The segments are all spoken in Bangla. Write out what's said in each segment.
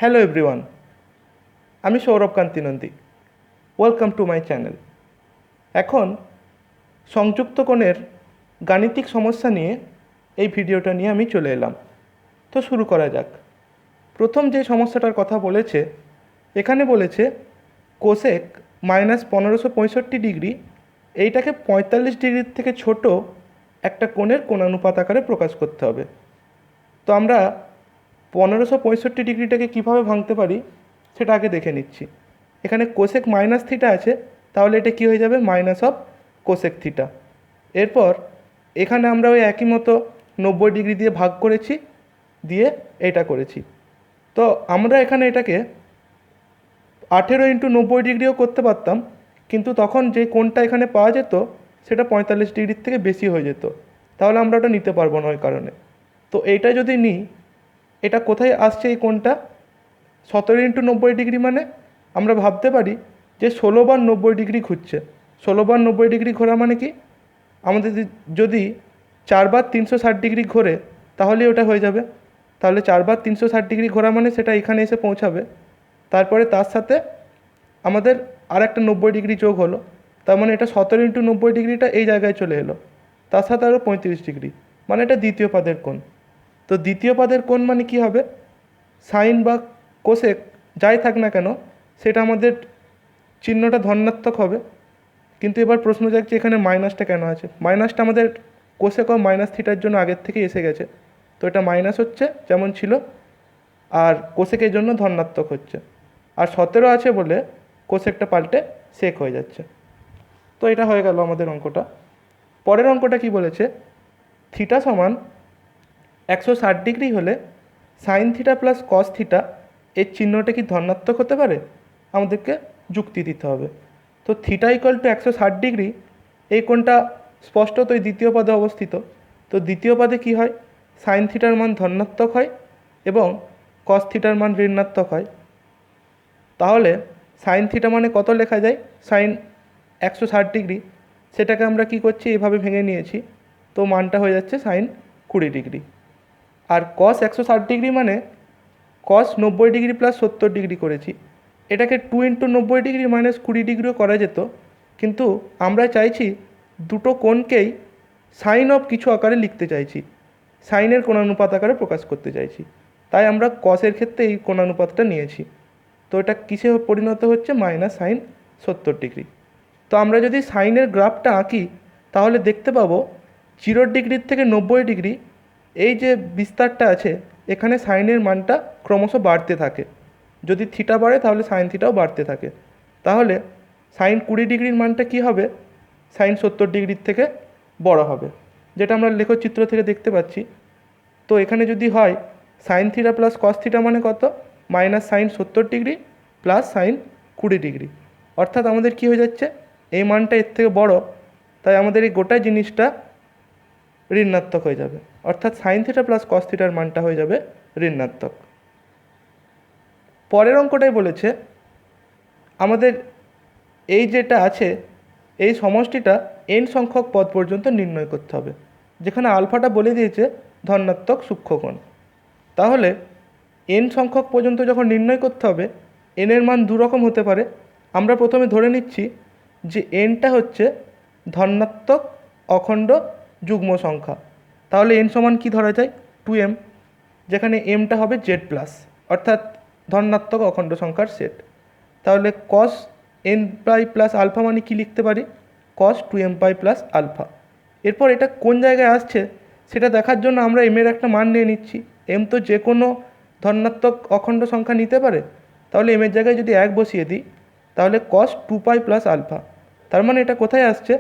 হ্যালো এভরিওয়ান, আমি Sourav Kanti Nandi. Welcome to my channel. এখন সংযুক্ত কোণের গাণিতিক সমস্যা নিয়ে এই ভিডিওটা নিয়ে আমি চলে এলাম। তো শুরু করা যাক। প্রথম যে সমস্যাটার কথা বলেছে, এখানে বলেছে কোসেক -1565 এইটাকে 45 ডিগ্রির থেকে ছোট একটা কোণের কোণানুপাত আকারে প্রকাশ করতে হবে। তো আমরা 1565 ডিগ্রিটাকে কীভাবে ভাঙতে পারি সেটা আগে দেখে নিচ্ছি। এখানে কোসেক মাইনাস থিটা আছে, তাহলে এটা কী হয়ে যাবে, মাইনাস অফ কোসেক থিটা। এরপর এখানে আমরা ওই একই মতো 90 ডিগ্রি দিয়ে ভাগ করেছি, দিয়ে এটা করেছি। তো আমরা এখানে এটাকে 18 × 90 ডিগ্রিও করতে পারতাম, কিন্তু তখন যে কোণটা এখানে পাওয়া যেত সেটা 45 ডিগ্রির থেকে বেশি হয়ে যেত, তাহলে আমরা ওটা নিতে পারবো না ওই কারণে। তো এইটা যদি নিই, এটা কোথায় আসছে এই কোণটা, 17 × 90 ডিগ্রি, মানে আমরা ভাবতে পারি যে 16 বার 90 ডিগ্রি ঘুরছে। 16 বার 90 ডিগ্রি ঘোরা মানে কি, আমাদের যদি 4 বার 360 ডিগ্রি ঘোরে তাহলেই ওটা হয়ে যাবে। তাহলে 4 বার 360 ডিগ্রি ঘোরা মানে সেটা এখানে এসে পৌঁছাবে। তারপরে তার সাথে আমাদের আর একটা 90 ডিগ্রি যোগ হলো, তার মানে এটা 17 × 90 ডিগ্রিটা এই জায়গায় চলে এলো। তার সাথে আরও 35 ডিগ্রি, মানে এটা দ্বিতীয় পাদের কোণ। তো দ্বিতীয় পাদের কোণ মানে কি হবে, সাইন বা কোসেক যাই থাক না কেন সেটা আমাদের চিহ্নটা ধনাত্মক হবে। কিন্তু এবার প্রশ্ন যাচ্ছে এখানে মাইনাসটা কেন আছে। মাইনাসটা আমাদের কোসেক ও মাইনাস থিটার জন্য আগের থেকে এসে গেছে, তো এটা মাইনাস হচ্ছে যেমন ছিল, আর কোসেকের জন্য ধনাত্মক হচ্ছে। আর 17 আছে বলে কোসেকটা পাল্টে সেক হয়ে যাচ্ছে। তো এটা হয়ে গেল আমাদের অঙ্কটা। পরের অঙ্কটা কি বলেছে, থিটা সমান 160 ডিগ্রি হলে sine theta plus cos theta এর চিহ্নটা কি ধনাত্মক হতে পারে, আমাদেরকে যুক্তি দিতে হবে। তো থিটা ইকুয়াল টু 160 ডিগ্রি, এই কোণটা স্পষ্টতই দ্বিতীয় পদে অবস্থিত। তো দ্বিতীয় পদে কি হয়, সাইন থিটার মান ধনাত্মক হয় এবং কস থিটার মান ঋণাত্মক হয়। তাহলে সাইন থিটা মানে কত লেখা যায়, সাইন 160 ডিগ্রি, সেটাকে আমরা কি করছি, এভাবে ভেঙে নিয়েছি। তো মানটা হয়ে যাচ্ছে সাইন 20 ডিগ্রি। আর কস 160 ডিগ্রি মানে কস 90 ডিগ্রি প্লাস 70 ডিগ্রি করেছি। এটাকে 2 × 90 ডিগ্রি মাইনাস 20 ডিগ্রিও করা যেত, কিন্তু আমরা চাইছি দুটো কোণকেই সাইন অফ কিছু আকারে লিখতে চাইছি, সাইনের কোণানুপাত আকারে প্রকাশ করতে চাইছি। তাই আমরা কসের ক্ষেত্রে এই কোণানুপাতটা নিয়েছি। তো এটা কিসে পরিণত হচ্ছে, মাইনাস সাইন 70 ডিগ্রি। তো আমরা যদি সাইনের গ্রাফটা আঁকি তাহলে দেখতে পাবো 0 ডিগ্রির থেকে 90 ডিগ্রি এই যে বিস্তারটা আছে, এখানে সাইনের মানটা ক্রমশ বাড়তে থাকে। যদি থিটা বাড়ে তাহলে সাইন থিটাও বাড়তে থাকে। তাহলে সাইন 20 ডিগ্রির মানটা কি হবে, সাইন 70 ডিগ্রির থেকে বড় হবে, যেটা আমরা লেখচিত্র থেকে দেখতে পাচ্ছি। তো এখানে যদি হয় sign theta plus cos theta মানে কত, minus sine 70 degree plus sign 20 degree. অর্থাৎ আমাদের কি হয়ে যাচ্ছে, এই মানটা এর থেকে বড়, তাই আমাদের এই গোটা জিনিসটা ঋণাত্মক হয়ে যাবে। অর্থাৎ সাইন থিটা প্লাস কস থিটার মানটা হয়ে যাবে ঋণাত্মক। পরের অঙ্কটাই বলেছে আমাদের এই যেটা আছে এই সমষ্টিটা n সংখ্যক পদ পর্যন্ত নির্ণয় করতে হবে, যেখানে আলফাটা বলে দিয়েছে ধনাত্মক সূক্ষ্মকোণ। তাহলে n সংখ্যক পর্যন্ত যখন নির্ণয় করতে হবে, n এর মান দু রকম হতে পারে। আমরা প্রথমে ধরে নিচ্ছি যে nটা হচ্ছে ধনাত্মক অখণ্ড যুগ্ম সংখ্যা। তাহলে n সমান কি ধরা যায়, 2m, যেখানে mটা হবে z প্লাস, অর্থাৎ ধনাত্মক অখণ্ড সংখ্যার সেট। তাহলে cos n pi plus alpha মানে কি লিখতে পারি, cos 2m পাই প্লাস আলফা। এরপর এটা কোন জায়গায় আসছে সেটা দেখার জন্য আমরা m এর একটা মান নিয়ে নিচ্ছি। m তো যে কোনো ধনাত্মক অখণ্ড সংখ্যা নিতে পারে, তাহলে m এর জায়গায় যদি 1 বসিয়ে দিই তাহলে cos 2 পাই প্লাস আলফা। তার মানে এটা কোথায় আসছে,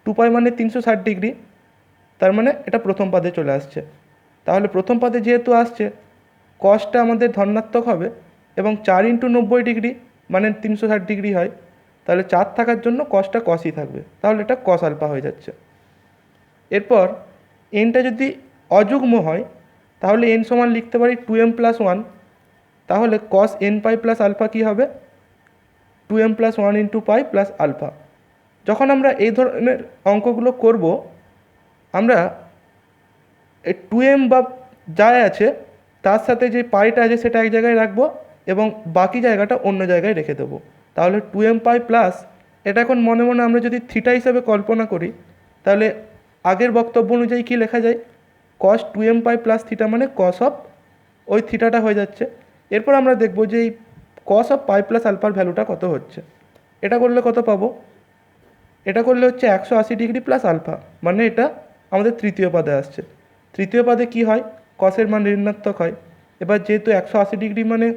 2 পাই মানে 360 ডিগ্রি, তার মানে এটা প্রথম পাদে চলে আসছে। তাহলে প্রথম পাদে যেহেতু আসছে, কসটা আমাদের ধনাত্মক হবে এবং 4 × 90 ডিগ্রি মানে 360 ডিগ্রি হয়, তাহলে 4 থাকার জন্য কসটা কসই থাকবে, তাহলে এটা কস আলফা হয়ে যাচ্ছে। এরপর এনটা যদি অযুগ্ম হয় তাহলে এন সমান লিখতে পারি 2m প্লাস 1। তাহলে কস n পাই প্লাস আলফা কী হবে, 2m প্লাস 1 × পাই প্লাস আলফা। যখন আমরা এই ধরনের অঙ্কগুলো করব, আমরা এই 2m বা যা আছে তার সাথে যে পাইটা আছে সেটা এক জায়গায় রাখবো, এবং বাকি জায়গাটা অন্য জায়গায় রেখে দেবো। তাহলে 2m পাই প্লাস, এটা এখন মনে মনে আমরা যদি থিটা হিসাবে কল্পনা করি, তাহলে আগের বক্তব্য অনুযায়ী কী লেখা যায়, cos 2m পাই প্লাস থিটা মানে cos অফ ওই থিটাটা হয়ে যাচ্ছে। এরপর আমরা দেখব যে এই cos অফ পাই প্লাস আলফার ভ্যালুটা কত হচ্ছে। এটা করলে কত পাবো, এটা করলে হচ্ছে 180 ডিগ্রি প্লাস আলফা, মানে এটা আমাদের তৃতীয় পদে আসছে। তৃতীয় পদে কি হয়, কসের মান ঋণাত্মক হয়। এবার যেহেতু 180 ডিগ্রি মানে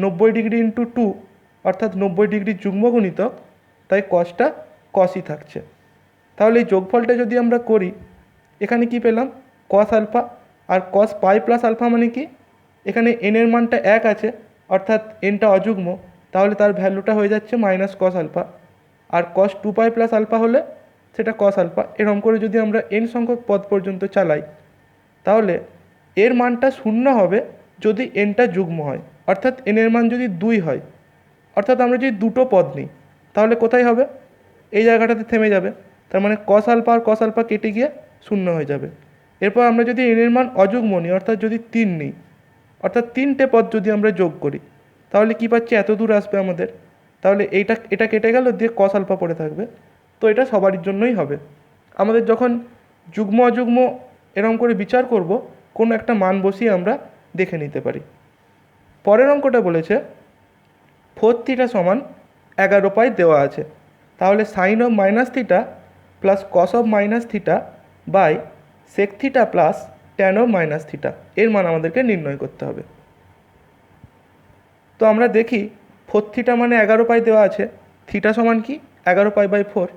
90 ডিগ্রি ইন্টু 2, অর্থাৎ 90 ডিগ্রি যুগ্ম গুণিতক, তাই কসটা কসই থাকছে। তাহলে এই যোগফলটা যদি আমরা করি, এখানে কি পেলাম, কস আলফা, আর কস পাই প্লাস আলফা মানে কি, এখানে এনের মানটা 1 আছে, অর্থাৎ এনটা অযুগ্ম, তাহলে তার ভ্যালুটা হয়ে যাচ্ছে মাইনাস কস আলফা। আর কস 2 পাই প্লাস আলফা হলে সেটা কস আলফা। এরকম করে যদি আমরা এন সংখ্যক পদ পর্যন্ত চালাই, তাহলে এর মানটা 0 হবে যদি এনটা যুগ্ম হয়, অর্থাৎ এনের মান যদি 2 হয়, অর্থাৎ আমরা যদি দুটো পদ নিই, তাহলে কোথায় হবে, এই জায়গাটাতে থেমে যাবে। তার মানে কস আলফা আর কস আলফা কেটে গিয়ে 0 হয়ে যাবে। এরপর আমরা যদি এনের মান অযুগ্ম নিই, অর্থাৎ যদি 3 নিই, অর্থাৎ 3টে পদ যদি আমরা যোগ করি, তাহলে কি পাচ্ছি, এত দূর আসবে আমাদের। তাহলে এটা কেটে গেল, দিয়ে কস আলফা পড়ে থাকবে। তো এটা সবারই জন্যই হবে। আমাদের যখন যুগ্ম অযুগ্ম এরকম করে বিচার করব, কোনো একটা মান বসিয়ে আমরা দেখে নিতে পারি। পরের অঙ্কটা বলেছে 4 থিটা সমান 11 পাই দেওয়া আছে, তাহলে sine of minus theta plus cos of minus theta by sec theta plus tan of minus theta, এর মান আমাদেরকে নির্ণয় করতে হবে। তো আমরা দেখি 4 থিটা মানে 11 পাই দেওয়া আছে, থিটা সমান কি 11 পাই বাই 4,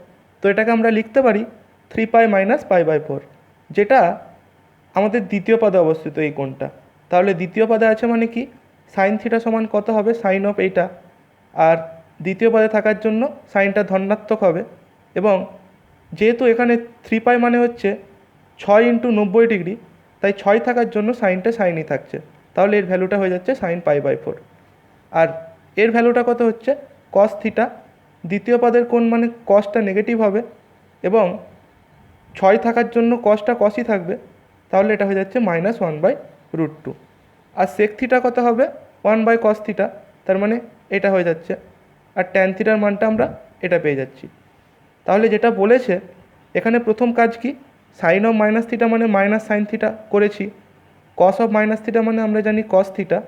তো এটাকে আমরা লিখতে পারি 3 পাই মাইনাস পাই বাই 4, যেটা আমাদের দ্বিতীয় পদে অবস্থিত এই কোণটা। তাহলে দ্বিতীয় পদে আছে মানে কি, সাইন থিটা সমান কত হবে, সাইন অফ এইটা, আর দ্বিতীয় পদে থাকার জন্য সাইনটা ধনাত্মক হবে। এবং যেহেতু এখানে 3 পাই মানে হচ্ছে 6 ইন্টু 90 ডিগ্রি, তাই 6 থাকার জন্য সাইনটা সাইনই থাকছে, তাহলে এর ভ্যালুটা হয়ে যাচ্ছে সাইন পাই বাই 4। আর এর ভ্যালুটা কত হচ্ছে, কস থিটা, দ্বিতীয় পদের কোণ মানে কসটা নেগেটিভ হবে, এবং 6 থাকার জন্য কসটা কসই থাকবে, তাহলে এটা হয়ে যাচ্ছে -1/√2। আর সেক থিটা কত হবে, 1 বাই কস থিটা, তার মানে এটা হয়ে যাচ্ছে। আর ট্যান থিটার মানটা আমরা এটা পেয়ে যাচ্ছি। তাহলে যেটা বলেছে এখানে প্রথম কাজ কি, সাইন অফ মাইনাস থিটা মানে মাইনাস সাইন থিটা করেছি, কস অফ মাইনাস থিটা মানে আমরা জানি কস থিটা,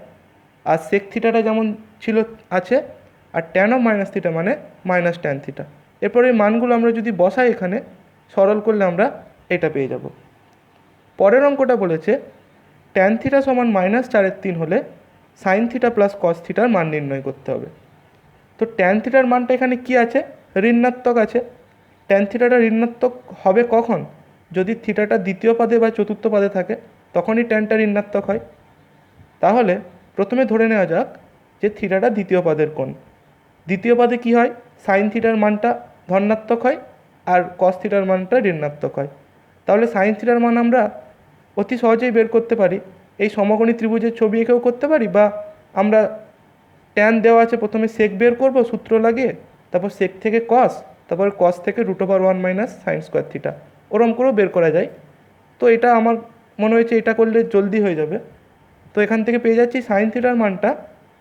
আর সেক থিটাটা যেমন ছিল আছে, আর ট্যান অফ মাইনাস থিটা মানে মাইনাস ট্যান থিটা। এরপর এই মানগুলো আমরা যদি বসাই এখানে, সরল করলে আমরা এটা পেয়ে যাব। পরের অঙ্কটা বলেছে ট্যান থিটা সমান -4/3 হলে সাইন থিটা প্লাস কস থিটার মান নির্ণয় করতে হবে। তো ট্যান থিটার মানটা এখানে কি আছে, ঋণাত্মক আছে। ট্যান থিটাটা ঋণাত্মক হবে কখন, যদি থিটাটা দ্বিতীয় পদে বা চতুর্থ পদে থাকে, তখনই ট্যানটা ঋণাত্মক হয়। তাহলে প্রথমে ধরে নেওয়া যাক যে থিটাটা দ্বিতীয় পদের কোণ। দ্বিতীয় পদে কি হয়, সাইন থিটার মানটা ধনাত্মক হয় আর কস থিটার মানটা ঋণাত্মক হয়। তাহলে সাইন থিটার মান আমরা অতি সহজেই বের করতে পারি, এই সমকোণী ত্রিভুজের ছবি এঁকেও করতে পারি, বা আমরা ট্যান দেওয়া আছে প্রথমে সেক বের করব সূত্র লাগিয়ে, তারপর সেক থেকে কস, তারপর কস থেকে √1 - সাইন স্কোয়ার থিটা, ওরম করেও বের করা যায়। তো এটা আমার মনে হয়েছে এটা করলে জলদি হয়ে যাবে। তো এখান থেকে পেয়ে যাচ্ছি সাইন থিটার মানটা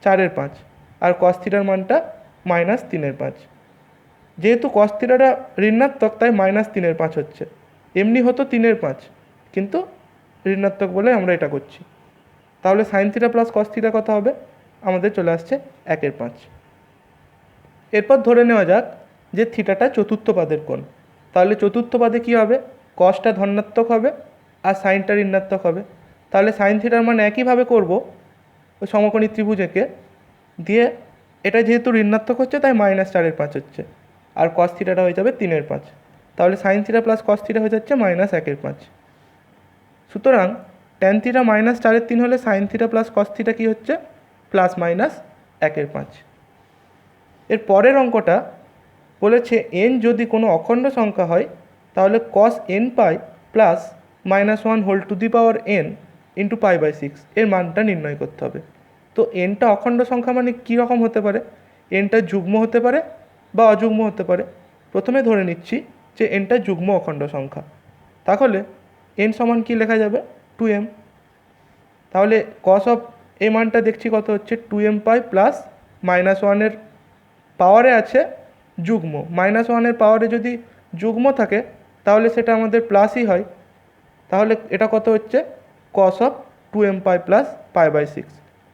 4/5 আর কস থিটার মানটা -3/5। যেহেতু কস থিটাটা ঋণাত্মক তাই -3/5 হচ্ছে, এমনি হতো 3/5, কিন্তু ঋণাত্মক বলে আমরা এটা করছি। তাহলে sine theta plus cos theta কত হবে, আমাদের চলে আসছে 1/5। এরপর ধরে নেওয়া যাক যে থিটাটা চতুর্থ পদের কোণ। তাহলে চতুর্থ পদে কী হবে, কসটা ধনাত্মক হবে আর সাইনটা ঋণাত্মক হবে। তাহলে সাইন থিটার মান একইভাবে করব ওই সমকোণী ত্রিভুজ এঁকে, দিয়ে এটা যেহেতু ঋণাত্মক হচ্ছে তাই -4/5 হচ্ছে, আর কস থিটাটা হয়ে যাবে 3/5। তাহলে sine theta plus cos theta হয়ে যাচ্ছে -1/5। সুতরাং ট্যান থিটা -4/3 হলে sine theta plus cos theta কী হচ্ছে, +-1/5। এর পরের অঙ্কটা বলেছে n যদি কোনো অখণ্ড সংখ্যা হয়, তাহলে cos n pi plus -1n into π/6 এর মানটা নির্ণয় করতে হবে। তো nটা অখণ্ড সংখ্যা মানে কী রকম হতে পারে, nটা যুগ্ম হতে পারে বা অযুগ্ম হতে পারে। প্রথমে ধরে নিচ্ছি যে nটা যুগ্ম অখণ্ড সংখ্যা, তাহলে n সমান কী লেখা যাবে, 2m। তাহলে cos অফ এই মানটা দেখছি কত হচ্ছে 2m পাই প্লাস -1-এর পাওয়ারে আছে যুগ্ম। -1-এর পাওয়ারে যদি যুগ্ম থাকে তাহলে সেটা আমাদের প্লাসই হয়। তাহলে এটা কত হচ্ছে cos of 2m pi plus π/6।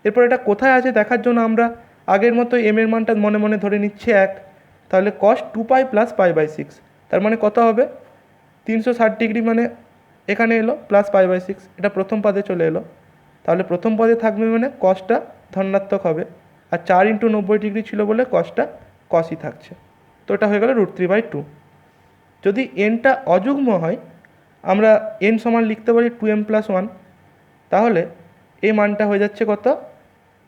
এরপর এটা কোথায় আছে দেখার জন্য আমরা আগের মতো m এর মানটা মনে মনে ধরে নিচ্ছি 1। তাহলে cos 2π প্লাস π/6, তার মানে কত হবে 360 মানে এখানে এলো প্লাস π/6, এটা প্রথম পদে চলে এলো। তাহলে প্রথম পদে থাকবে মানে কসটা ধনাত্মক হবে, আর 4 × 90 ছিল বলে কসটা কসই থাকছে। তো এটা হয়ে গেল √3/2। যদি এনটা অযুগ্ম হয় আমরা এন সমান লিখতে পারি 2m + 1, তাহলে এই মানটা হয়ে যাচ্ছে কত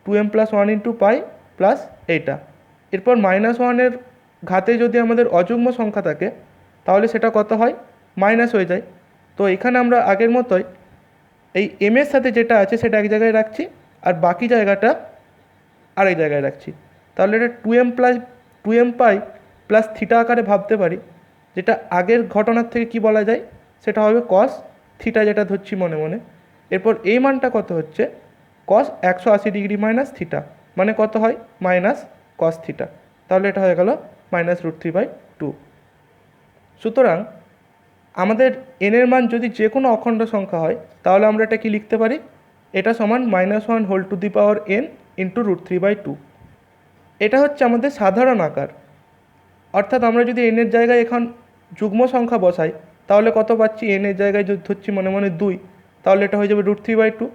2m + 1 × π প্লাস এইটা। এরপর -1-এর ঘাতে যদি আমাদের অযুগ্ম সংখ্যা থাকে তাহলে সেটা কত হয় মাইনাস হয়ে যায়। তো এখানে আমরা আগের মতোই এই এম এর সাথে যেটা আছে সেটা এক জায়গায় রাখছি আর বাকি জায়গাটা আরেক জায়গায় রাখছি। তাহলে এটা 2m পাই প্লাস থিটা আকারে ভাবতে পারি, যেটা আগের ঘটনার থেকে কি বলা যায় সেটা হবে cos থিটা, যেটা ধরছি মনে মনে। এরপর এই মানটা কত হচ্ছে cos 180 মাইনাস থিটা, মানে কত হয় মাইনাস cos থিটা। তাহলে এটা হয়ে গেল -√3/2। সুতরাং আমাদের n এর মান যদি যে কোনো অখণ্ড সংখ্যা হয় তাহলে আমরা এটা কি লিখতে পারি, এটা সমান -1 n × √3/2। এটা হচ্ছে আমাদের সাধারণ আকার। অর্থাৎ আমরা যদি n এর জায়গায় এখন যুগ্ম সংখ্যা বসাই তাহলে কত পাচ্ছি, n এর জায়গায় যদি ধরছি মনে মনে 2, তাহলে এটা হয়ে যাবে √3/2।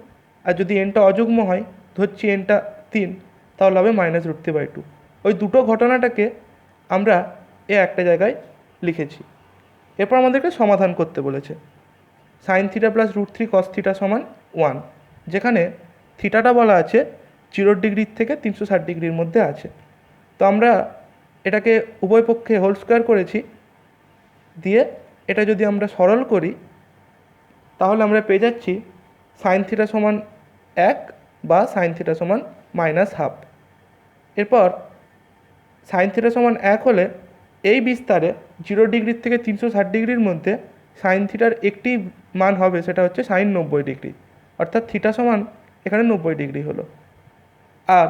আর যদি nটা অযুগ্ম হয় ধরছি nটা 3, তাহলে হবে -√3/2। ওই দুটো ঘটনাটাকে আমরা একটা জায়গায় লিখেছি। এরপর আমাদেরকে সমাধান করতে বলেছে। sin θ + √3 cos θ সমান 1, যেখানে থিটাটা বলা আছে 0 থেকে 360 মধ্যে আছে। তো আমরা এটাকে উভয় পক্ষে হোল স্কোয়ার করেছি, দিয়ে এটা যদি আমরা সরল করি তাহলে আমরা পেয়ে যাচ্ছি sin θ সমান 1 বা sin θ সমান -½ এরপর sin θ সমান 1 হলে এই বিস্তারে 0 থেকে 360 মধ্যে sin থিটার একটি মান হবে, সেটা হচ্ছে sin 90, অর্থাৎ থিটা সমান এখানে 90 হলো। আর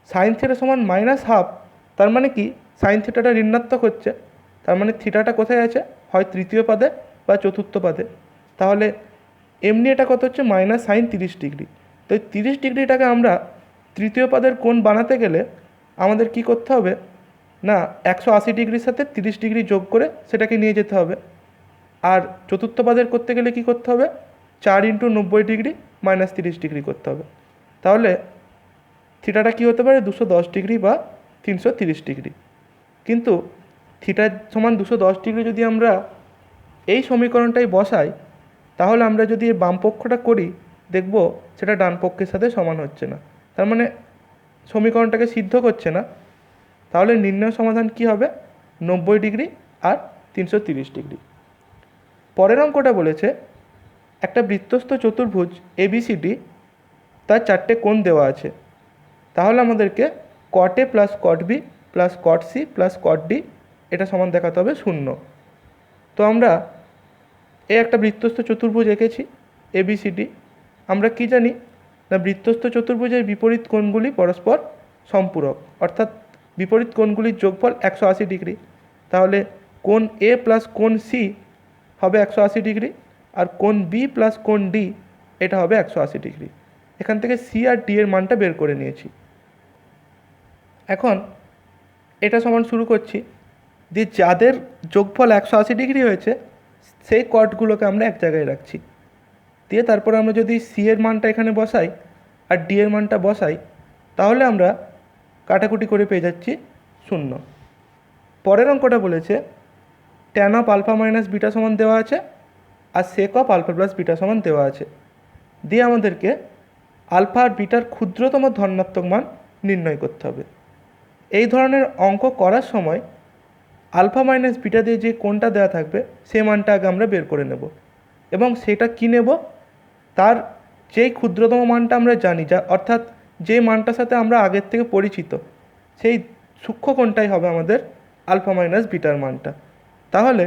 sin থিটা সমান -½ তার মানে কি sin থিটাটা ঋণাত্মক হচ্ছে, তার মানে থিটাটা কোথায় আছে, হয় তৃতীয় পদে বা চতুর্থ পদে। তাহলে এমনি এটা কত হচ্ছে -sin 30°। তো এই 30°টাকে আমরা তৃতীয় পদের কোণ বানাতে গেলে আমাদের কি করতে হবে না, 180°-র সাথে 30° যোগ করে সেটাকে নিয়ে যেতে হবে। আর চতুর্থ পদের করতে গেলে কি করতে হবে, 4 × 90° -30° করতে হবে। তাহলে থিটাটা কি হতে পারে 210° বা 330°। কিন্তু থিটা সমান 210° যদি আমরা এই সমীকরণটাই বসাই তাহলে আমরা যদি এর বাম পক্ষটা করি দেখব সেটা ডান পক্ষের সাথে সমান হচ্ছে না, তার মানে সমীকরণটাকে সিদ্ধ করছে না। তাহলে নির্ণয় সমাধান কি হবে 90° আর 330°। পরের অঙ্কটা বলেছে একটা বৃত্তস্থ চতুর্ভুজ ABCD, তার 4টে কোণ দেওয়া আছে। তাহলে আমাদেরকে cot A plus cot B plus cot C plus cot D এটা সমান দেখাতে হবে 0। তো আমরা একটা বৃত্তস্থ চতুর্ভুজ এঁকেছি ABCD। আমরা কি জানি না, বৃত্তস্থ চতুর্ভুজের বিপরীত কোণগুলি পরস্পর সম্পূরক, অর্থাৎ বিপরীত কোণগুলির যোগফল 180°। তাহলে কোণ A প্লাস কোণ C হবে 180°, আর কোণ B প্লাস কোণ D এটা হবে 180°। এখান থেকে C আর D এর মানটা বের করে নিয়েছি। এখন এটা সমান শুরু করছি, দিয়ে যাদের যোগফল 180° হয়েছে সেই কটগুলোকে আমরা এক জায়গায় রাখছি। দিয়ে তারপর আমরা যদি সি এর মানটা এখানে বসাই আর ডি এর মানটা বসাই তাহলে আমরা কাটাকুটি করে পেয়ে যাচ্ছি 0। পরের অঙ্কটা বলেছে tan of alpha minus beta সমান দেওয়া আছে আর sec of alpha plus beta সমান দেওয়া আছে। দিয়ে আমাদেরকে আলফা আর বিটার ক্ষুদ্রতম ধনাত্মক মান নির্ণয় করতে হবে। এই ধরনের অঙ্ক করার সময় আলফা মাইনাস বিটা দিয়ে যে কোণটা দেওয়া থাকবে সেই মানটা আগে আমরা বের করে নেব, এবং সেটা কী নেব, তার যেই ক্ষুদ্রতম মানটা আমরা জানি, যা অর্থাৎ যে মানটার সাথে আমরা আগের থেকে পরিচিত, সেই সূক্ষ্ম কোণটাই হবে আমাদের আলফা মাইনাস বিটার মানটা। তাহলে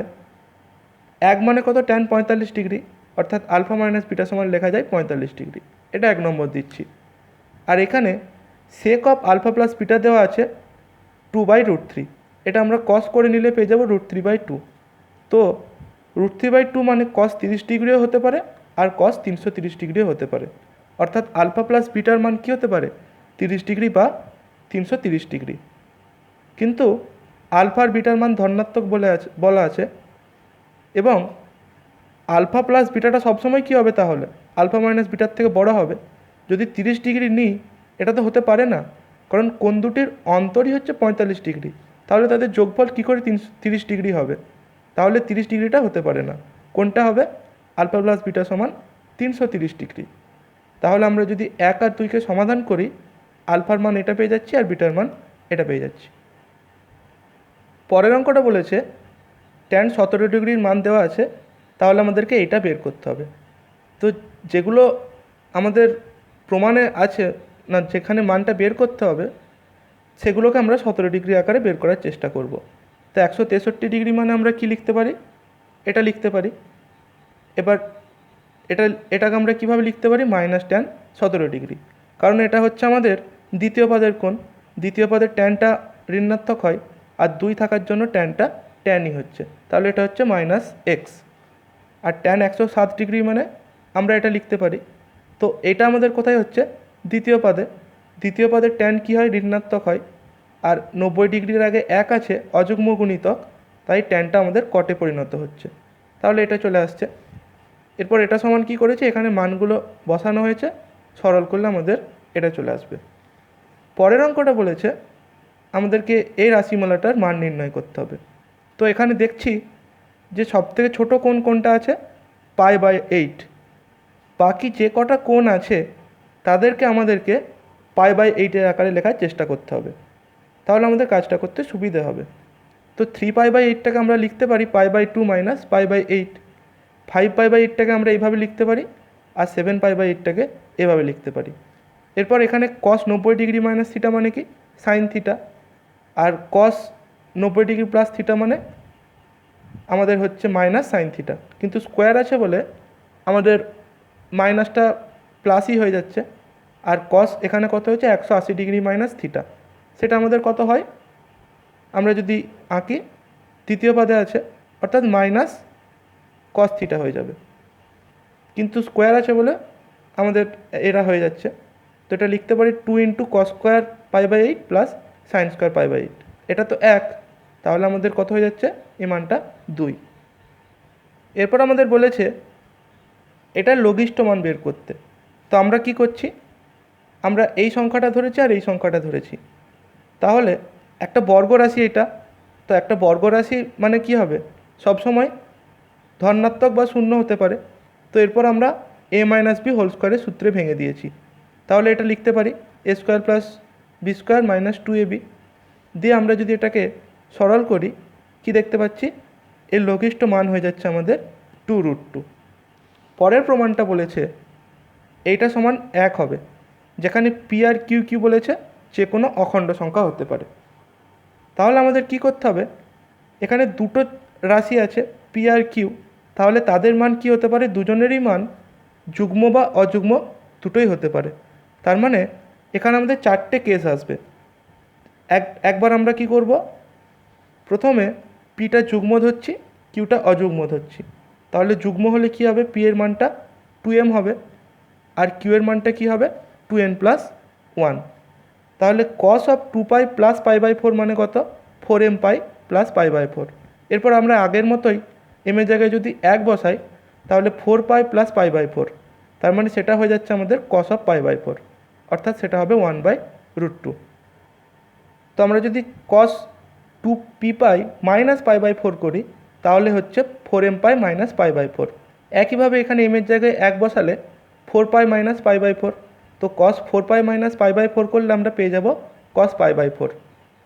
এক মানে কত tan 45°, অর্থাৎ আলফা মাইনাস বিটা সমান লেখা যায় 45°। এটা 1 নম্বর দিচ্ছি। আর এখানে sake of alpha plus beta দেওয়া আছে 2/√3। এটা আমরা কস করে নিলে পেয়ে যাবো √3/2। তো √3/2 মানে কস 30 ডিগ্রিও হতে পারে আর কস 330 ডিগ্রিও হতে পারে। অর্থাৎ আলফা প্লাস বিটার মান কী হতে পারে, 30 ডিগ্রি বা 330 ডিগ্রি। কিন্তু আলফার বিটার মান ধনাত্মক বলা আছে এবং আলফা প্লাস বিটাটা সবসময় কী হবে, তাহলে আলফা মাইনাস বিটার থেকে বড় হবে। যদি 30 ডিগ্রি নিই, এটা তো হতে পারে না, কারণ কোণ দুটির অন্তরই হচ্ছে 45 ডিগ্রি। তাহলে তাদের যোগফল কী করে 30 ডিগ্রি হবে? তাহলে 30 ডিগ্রিটা হতে পারে না। কোনটা হবে? আলফা প্লাস বিটা সমান 330 ডিগ্রি। তাহলে আমরা যদি 1 আর 2কে সমাধান করি, আলফার মান এটা পেয়ে যাচ্ছি আর বিটার মান এটা পেয়ে যাচ্ছি। পরের অঙ্কটা বলেছে tan 17 ডিগ্রির মান দেওয়া আছে, তাহলে আমাদেরকে এটা বের করতে হবে। তো যেগুলো আমাদের প্রমাণে আছে না, যেখানে মানটা বের করতে হবে, সেগুলোকে আমরা 17 ডিগ্রি আকারে বের করার চেষ্টা করব। তো 163 ডিগ্রি মানে আমরা কি লিখতে পারি? এটা লিখতে পারি। এবার এটাকে আমরা কিভাবে লিখতে পারি? -tan 17 ডিগ্রি, কারণ এটা হচ্ছে আমাদের দ্বিতীয় পদের কোণ। দ্বিতীয় পদের ট্যানটা ঋণাত্মক হয় আর 2 থাকার জন্য ট্যানটা ট্যানই হচ্ছে, তাহলে এটা হচ্ছে -x। আর tan 107 ডিগ্রি মানে আমরা এটা লিখতে পারি। তো এটা আমাদের কোথায় হচ্ছে? দ্বিতীয় পদে। দ্বিতীয় পদের ট্যান কী হয়? ঋণাত্মক হয়। আর 90 ডিগ্রির আগে 1 আছে, অযুগ্ম গুণিতক, তাই ট্যানটা আমাদের কটে পরিণত হচ্ছে। তাহলে এটা চলে আসছে। এরপর এটা সমান কী করেছে, এখানে মানগুলো বসানো হয়েছে, সরল করলে আমাদের এটা চলে আসবে। পরের অঙ্কটা বলেছে আমাদেরকে এই রাশিমালাটার মান নির্ণয় করতে হবে। তো এখানে দেখছি যে সবথেকে ছোটো কোণ কোনটা আছে? π/8। বাকি যে কটা কোণ আছে তাদেরকে আমাদেরকে π/8 আকারে লেখার চেষ্টা করতে হবে, তাহলে আমাদের কাজটা করতে সুবিধে হবে। তো 3π/8টাকে আমরা লিখতে পারি π/2 মাইনাস π/8। 5π/8টাকে আমরা এইভাবে লিখতে পারি, আর 7π/8টাকে এভাবে লিখতে পারি। এরপর এখানে cos 90 ডিগ্রি মাইনাস থিটা মানে কি? Sine theta. আর cos 90 ডিগ্রি প্লাস থিটা মানে আমাদের হচ্ছে মাইনাস সাইন থিটা, কিন্তু স্কোয়ার আছে বলে আমাদের মাইনাসটা প্লাসই হয়ে যাচ্ছে। আর cos এখানে কত হচ্ছে? 180 ডিগ্রি মাইনাস থিটা। সেটা আমাদের কত হয়? আমরা যদি আঁকি, তৃতীয় পদে আছে, অর্থাৎ মাইনাস cos থিটা হয়ে যাবে, কিন্তু স্কোয়ার আছে বলে আমাদের এরা হয়ে যাচ্ছে। তো এটা লিখতে পারি 2 × cos square π/8 plus sine square π/8। এটা তো 1, তাহলে আমাদের কত হয়ে যাচ্ছে? এই মানটা 2। এরপর আমাদের বলেছে এটার লঘিষ্ঠ মান বের করতে। তো আমরা কি করছি? আমরা এই সংখ্যাটা ধরেছি আর এই সংখ্যাটা ধরেছি। তাহলে একটা বর্গ রাশি এটা, তো একটা বর্গ রাশি মানে কি হবে? সবসময় ধনাত্মক বা শূন্য হতে পারে। তো এরপর আমরা a - b হোল স্কোয়ারের সূত্রে ভেঙে দিয়েছি। তাহলে এটা লিখতে পারি a² + b² - 2ab। দিয়ে আমরা যদি এটাকে সরল করি, কি দেখতে পাচ্ছি? এর লঘিষ্ঠ মান হয়ে যাচ্ছে আমাদের 2√2। পরের প্রমাণটা বলেছে এইটা সমান 1 হবে, যেখানে p আর q বলেছে যে কোনো অখণ্ড সংখ্যা হতে পারে। তাহলে আমাদের কি করতে হবে? এখানে দুটো রাশি আছে p আর q, তাহলে তাদের মান কি হতে পারে? দুজনেরই মান যুগ্ম বা অযুগ্ম দুটোই হতে পারে। তার মানে এখানে আমাদের 4টে কেস আসবে। একবার আমরা কি করব? প্রথমে পিটা যুগ্ম ধরছি, কিউটা অযুগ্ম ধরছি। তাহলে যুগ্ম হলে কি হবে? পি এর মানটা 2m হবে, আর কিউ এর মানটা কি হবে? 2n + 1। তাহলে cos অফ 2π প্লাস π/4 মানে কত? 4mπ plus π/4। এরপর আমরা আগের মতোই এর জায়গায় যদি 1 বসাই, তাহলে 4π প্লাস π/4, তার মানে সেটা হয়ে যাচ্ছে আমাদের cos অফ π/4, অর্থাৎ সেটা হবে 1/√2। তো আমরা যদি cos 2pπ মাইনাস π/4 করি, তাহলে হচ্ছে 4mπ মাইনাস π/4। একইভাবে এখানে এর জায়গায় 1 বসালে 4π মাইনাস π/4, তো cos 4π মাইনাস π/4 করলে আমরা পেয়ে যাব cos π/4,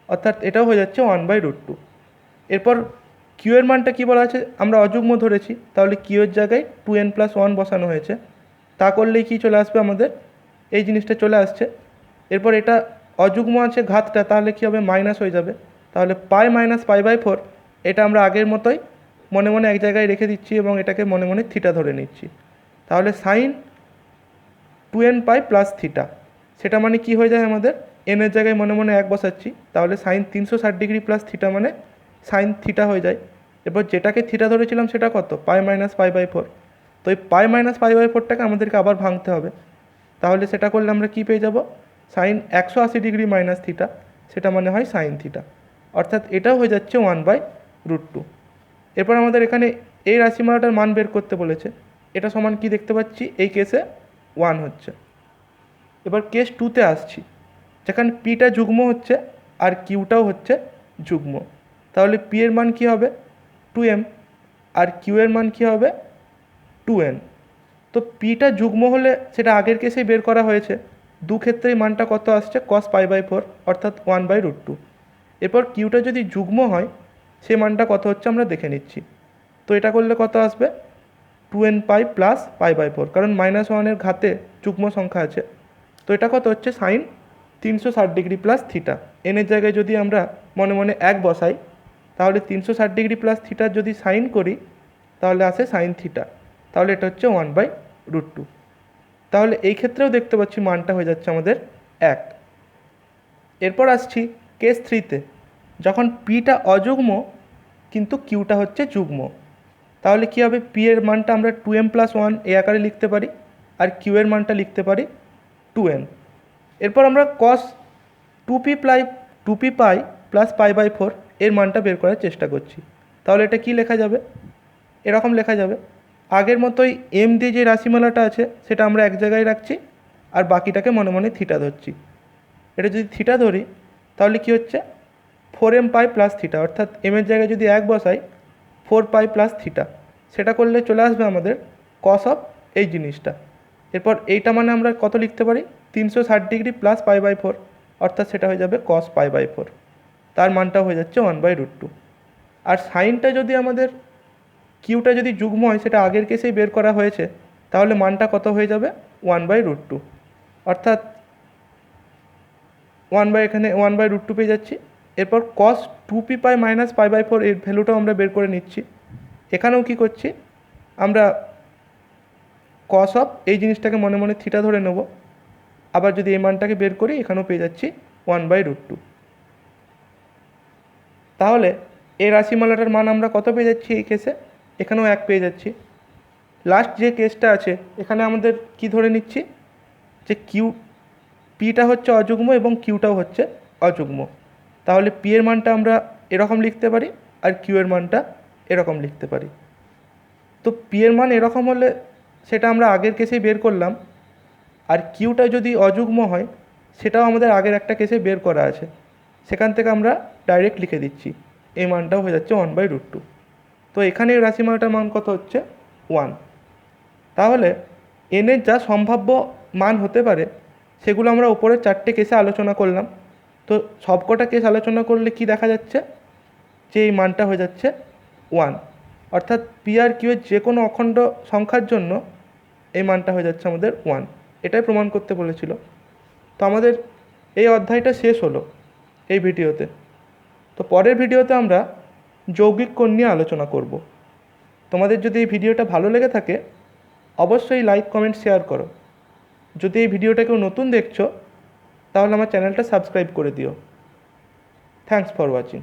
অর্থাৎ এটাও হয়ে যাচ্ছে 1/√2। এরপর কিউ এর মানটা কী বলা আছে? আমরা অযুগ্ম ধরেছি, তাহলে কিউ এর জায়গায় 2n + 1 বসানো হয়েছে। তা করলেই কি চলে আসবে? আমাদের এই জিনিসটা চলে আসছে। এরপর এটা অযুগ্ম আছে ঘাতটা, তাহলে কী হবে? মাইনাস হয়ে যাবে। তাহলে π মাইনাস π/4 এটা আমরা আগের মতোই মনে মনে এক জায়গায় রেখে দিচ্ছি এবং এটাকে মনে মনে থিটা ধরে নিচ্ছি। তাহলে সাইন 2nπ প্লাস থিটা, সেটা মানে কি হয়ে যায় আমাদের, এনের জায়গায় মনে মনে 1 বসাচ্ছি, তাহলে সাইন 360 ডিগ্রি প্লাস থিটা মানে সাইন থিটা হয়ে যায়। এরপর যেটাকে থিটা ধরেছিলাম সেটা কত, পাই মাইনাস পাই বাই 4। তো এই পাই মাইনাস পাই বাই 4টাকে আমাদেরকে আবার ভাঙতে হবে। তাহলে সেটা করলে আমরা কি পেয়ে যাব, সাইন 180 ডিগ্রি মাইনাস থিটা, সেটা মানে হয় সাইন থিটা। অর্থাৎ এটাও হয়ে যাচ্ছে 1/√2। এরপর আমাদের এখানে এই রাশিমালাটার মান বের করতে বলেছে। এটা সমান কি দেখতে পাচ্ছি, এই কেসে 1 হচ্ছে। এবার কেস 2তে আসছি, যেখানে পিটা যুগ্ম হচ্ছে আর কিউটাও হচ্ছে যুগ্ম। তাহলে পি এর মান কী হবে, 2m, আর কিউ এর মান কী হবে, 2n। তো পিটা যুগ্ম হলে সেটা আগের কেসেই বের করা হয়েছে, দু ক্ষেত্রেই মানটা কত আসছে, cos π/4 অর্থাৎ 1/√2। এরপর কিউটা যদি যুগ্ম হয় সে মানটা কত হচ্ছে আমরা দেখে নিচ্ছি। তো এটা করলে কত আসবে, 2n পাই প্লাস π/4, কারণ -1-এর ঘাতে যুগ্ম সংখ্যা আছে। তো এটা কত হচ্ছে, সাইন 360 ডিগ্রি প্লাস থিটা। এনের জায়গায় যদি আমরা মনে মনে 1 বসাই, তাহলে 360 ডিগ্রি প্লাস থিটার যদি সাইন করি তাহলে আসে সাইন থিটা। তাহলে এটা হচ্ছে 1/√2। তাহলে এই ক্ষেত্রেও দেখতে পাচ্ছি মানটা হয়ে যাচ্ছে আমাদের 1। এরপর আসছি কেস 3তে, যখন পিটা অযুগ্ম কিন্তু কিউটা হচ্ছে যুগ্ম। তাহলে কী হবে, পি এর মানটা আমরা 2m + 1 এই আকারে লিখতে পারি, আর কিউ এর মানটা লিখতে পারি 2n। এরপর আমরা cos 2p পাই প্লাস π/4 এর মানটা বের করার চেষ্টা করছি। তাহলে এটা কি লেখা যাবে, এরকম লেখা যাবে, আগের মতোই এম দিয়ে যে রাশিমালাটা আছে সেটা আমরা এক জায়গায় রাখছি, আর বাকিটাকে মনে মনে থিটা ধরছি। এটা যদি থিটা ধরি তাহলে কি হচ্ছে, 4m পাই প্লাস থিটা, অর্থাৎ এমের জায়গায় যদি 1 বসাই 4 পাই প্লাস থিটা, সেটা করলে চলে আসবে আমাদের কস অফ এই জিনিসটা। এরপর এইটা মানে আমরা কত লিখতে পারি, 360 ডিগ্রি প্লাস π/4, অর্থাৎ সেটা হয়ে যাবে cos π/4, তার মানটা হয়ে যাচ্ছে 1/√2। আর সাইনটা যদি আমাদের, কিউটা যদি যুগ্ম হয় সেটা আগের কেসেই বের করা হয়েছে, তাহলে মানটা কত হয়ে যাবে, 1/√2, অর্থাৎ এখানে 1/√2 পেয়ে যাচ্ছি। এরপর cos 2p পাই মাইনাস π/4 এর ভ্যালুটাও আমরা বের করে নিচ্ছি। এখানেও কি করছি, আমরা cos অফ এই জিনিসটাকে মনে মনে থিটা ধরে নেব, আবার যদি এই মানটাকে বের করি এখানেও পেয়ে যাচ্ছি 1/√2। তাহলে এই রাশিমালাটার মান আমরা কত পেয়ে যাচ্ছি এই কেসে, এখানেও 1 পেয়ে যাচ্ছি। লাস্ট যে কেসটা আছে এখানে আমাদের কি ধরে নিচ্ছি, যে পিটা হচ্ছে অযুগ্ম এবং কিউটাও হচ্ছে অযুগ্ম। তাহলে পি এর মানটা আমরা এরকম লিখতে পারি, আর কিউ এর মানটা এরকম লিখতে পারি। তো পি এর মান এরকম হলে সেটা আমরা আগের কেসেই বের করলাম, আর কিউটা যদি অযুগ্ম হয় সেটাও আমাদের আগের একটা কেসে বের করা আছে, সেখান থেকে আমরা ডাইরেক্ট লিখে দিচ্ছি, এই মানটাও হয়ে যাচ্ছে 1/√2। তো এখানে এই রাশিমালাটার মান কত হচ্ছে, 1। তাহলে এনের যা সম্ভাব্য মান হতে পারে সেগুলো আমরা উপরের 4টে কেসে আলোচনা করলাম। তো সবকটা কেস আলোচনা করলে কি দেখা যাচ্ছে, যে এই মানটা হয়ে যাচ্ছে 1, অর্থাৎ পি আর কিউ এর যে কোনো অখণ্ড সংখ্যার জন্য এই মানটা হয়ে যাচ্ছে আমাদের 1। এটাই প্রমাণ করতে বলেছিল। তো আমাদের এই অধ্যায়টা শেষ হলো এই ভিডিওতে। তো পরের ভিডিওতে আমরা যৌগিক কোণ নিয়ে আলোচনা করব। তোমাদের যদি এই ভিডিওটা ভালো লেগে থাকে অবশ্যই লাইক, কমেন্ট, শেয়ার করো। যদি এই ভিডিওটা কেউ নতুন দেখছো তাহলে আমার চ্যানেলটা সাবস্ক্রাইব করে দিও। Thanks for watching.